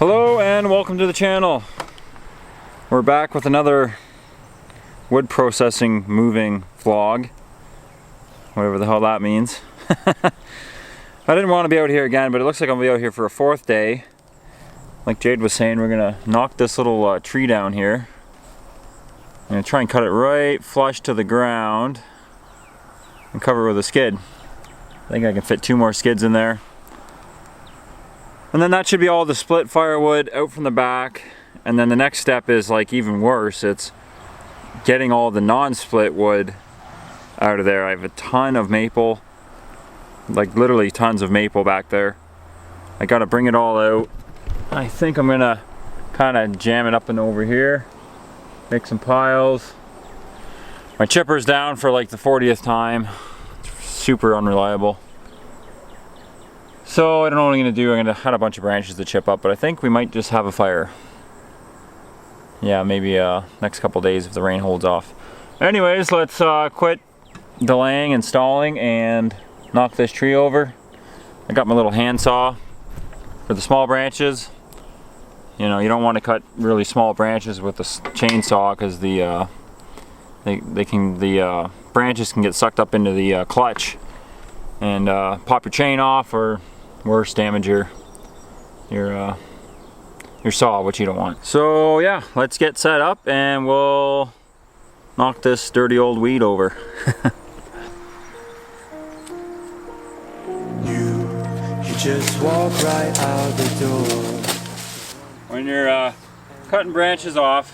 Hello and welcome to the channel. We're back with another wood processing moving vlog, whatever the hell that means. I didn't want to be out here again, but it looks like I'm gonna be out here for a fourth day. Like Jade was saying, we're gonna knock this little tree down here. I'm gonna try and cut it right flush to the ground and cover it with a skid. I think I can fit 2 more skids in there. And then that should be all the split firewood out from the back. And then the next step is like even worse. It's getting all the non-split wood out of there. I have a ton of maple, like literally tons of maple back there. I gotta bring it all out. I think I'm gonna kind of jam it up and over here, make some piles. My chipper's down for like the 40th time. It's super unreliable. So I don't know what I'm gonna do. I'm gonna have a bunch of branches to chip up, but I think we might just have a fire. Yeah, maybe next couple days if the rain holds off. Anyways, let's quit delaying and stalling and knock this tree over. I got my little handsaw for the small branches. You know, you don't want to cut really small branches with a chainsaw because the branches can get sucked up into the clutch and pop your chain off, or worse, damage your saw, which you don't want. So yeah, let's get set up and we'll knock this dirty old weed over. You just walk right out the door. When you're cutting branches off,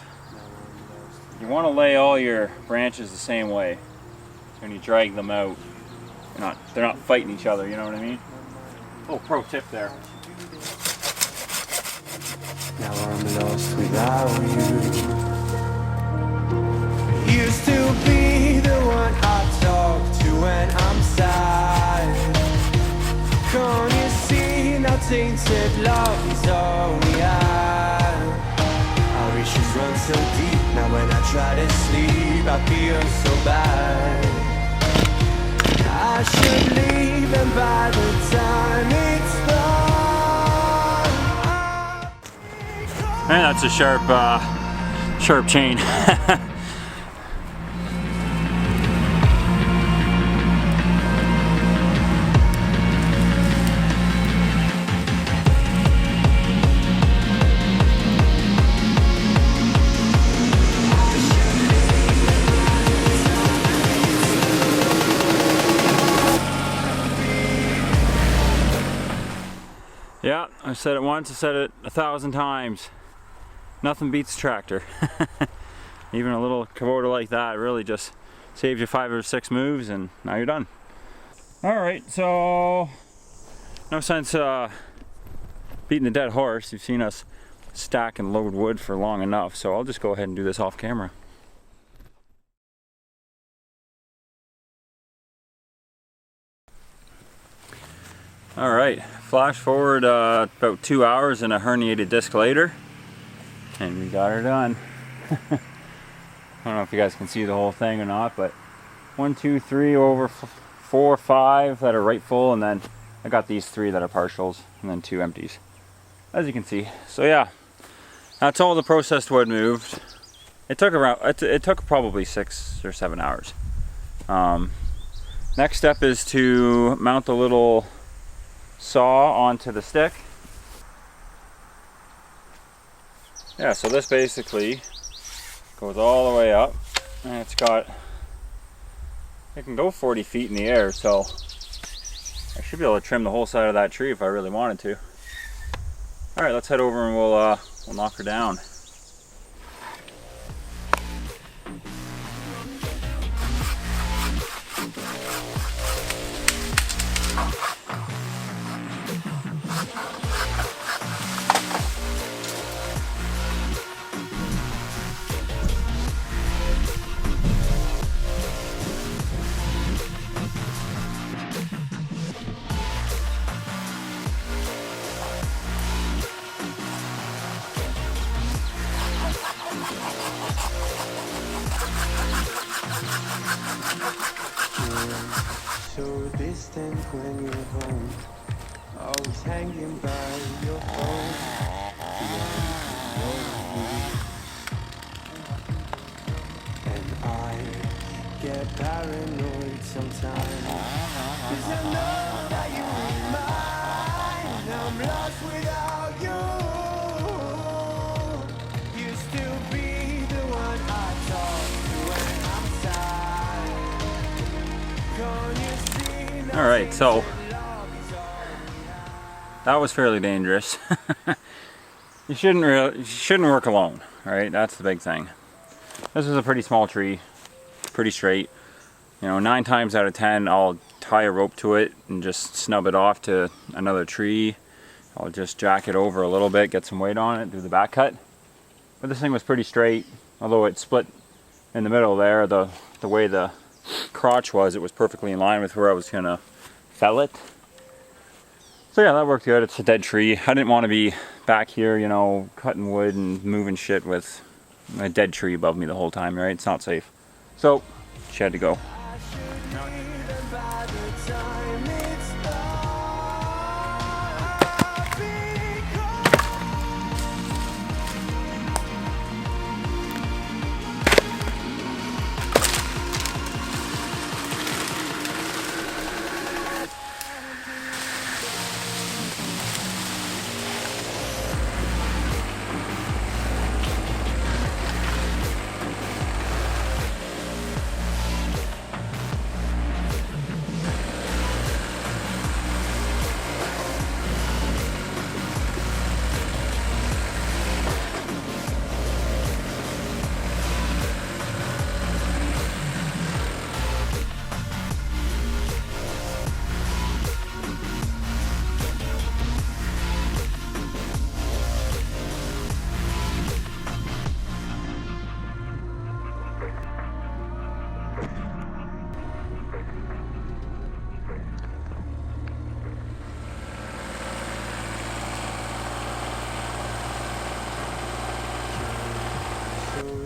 you want to lay all your branches the same way. When you drag them out, they're not fighting each other, you know what I mean? Oh, pro tip there. Now I'm lost without you. Used to be the one I talk to when I'm sad. Can't you see now tainted love is all we have? Our issues run so deep. Now when I try to sleep I feel so bad. I should leave, and by the time it's done. And that's a sharp chain. Yeah, I said it once, I said it 1,000 times. Nothing beats a tractor. Even a little Kubota like that really just saves you 5 or 6 moves and now you're done. Alright, so no sense beating the dead horse. You've seen us stack and load wood for long enough, so I'll just go ahead and do this off camera. Alright, flash forward about 2 hours and a herniated disc later, and we got her done. I don't know if you guys can see the whole thing or not, but 1, 2, 3 over 4, 5 that are right full, and then I got these 3 that are partials, and then 2 empties, as you can see. So yeah, that's all the processed wood moved. It took probably 6 or 7 hours. Next step is to mount the little saw onto the stick. Yeah, so this basically goes all the way up, and it can go 40 feet in the air, so I should be able to trim the whole side of that tree if I really wanted to. Alright, let's head over and we'll knock her down. So distant when you're home, always hanging by your phone. paranoid sometimes. 'Cause I know that you ain't mine. I'm lost without you. Used to be the one I talk to when I'm sad. Can't you see? All right, so that was fairly dangerous. You shouldn't work alone, right? That's the big thing. This is a pretty small tree, pretty straight. You know, 9 times out of 10, I'll tie a rope to it and just snub it off to another tree. I'll just jack it over a little bit, get some weight on it, do the back cut. But this thing was pretty straight, although it split in the middle there. The way the crotch was, it was perfectly in line with where I was gonna fell it. So yeah, that worked good. It's a dead tree. I didn't want to be back here, you know, cutting wood and moving shit with a dead tree above me the whole time, right? It's not safe. So she had to go.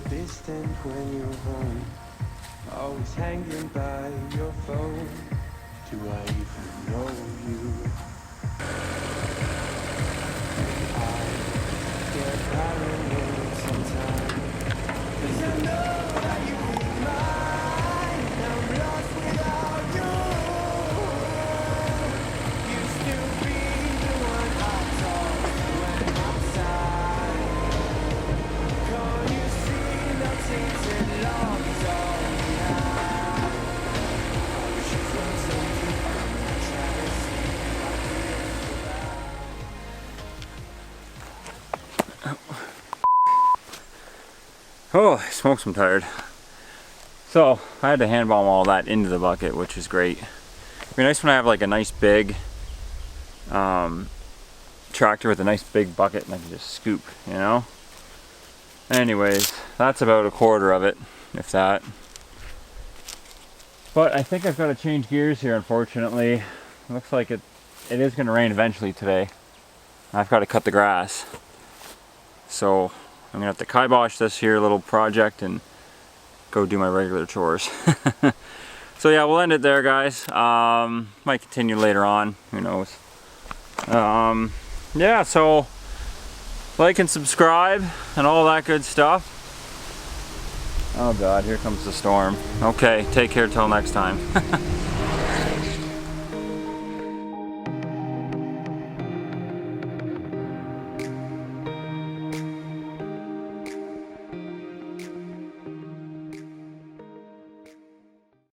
Distant when you're home, always hanging by your phone. Do I even know you? I get paranoid sometimes, 'cause I know that you ain't mine. I'm lost without you. Used to be the one I talk to when I'm sad. Can't you see that tainted love is all we have? I wish it was something I try to see. Oh, smokes, I'm tired. So I had to hand bomb all that into the bucket, which is great. It'd be nice when I have like a nice big tractor with a nice big bucket and I can just scoop, you know? Anyways, that's about a quarter of it, if that. But I think I've got to change gears here, unfortunately. It looks like it is going to rain eventually today. I've got to cut the grass. So I'm going to have to kibosh this here little project and go do my regular chores. So yeah, we'll end it there, guys. Might continue later on, who knows. Yeah, so like and subscribe and all that good stuff. Oh God, here comes the storm. Okay, take care till next time.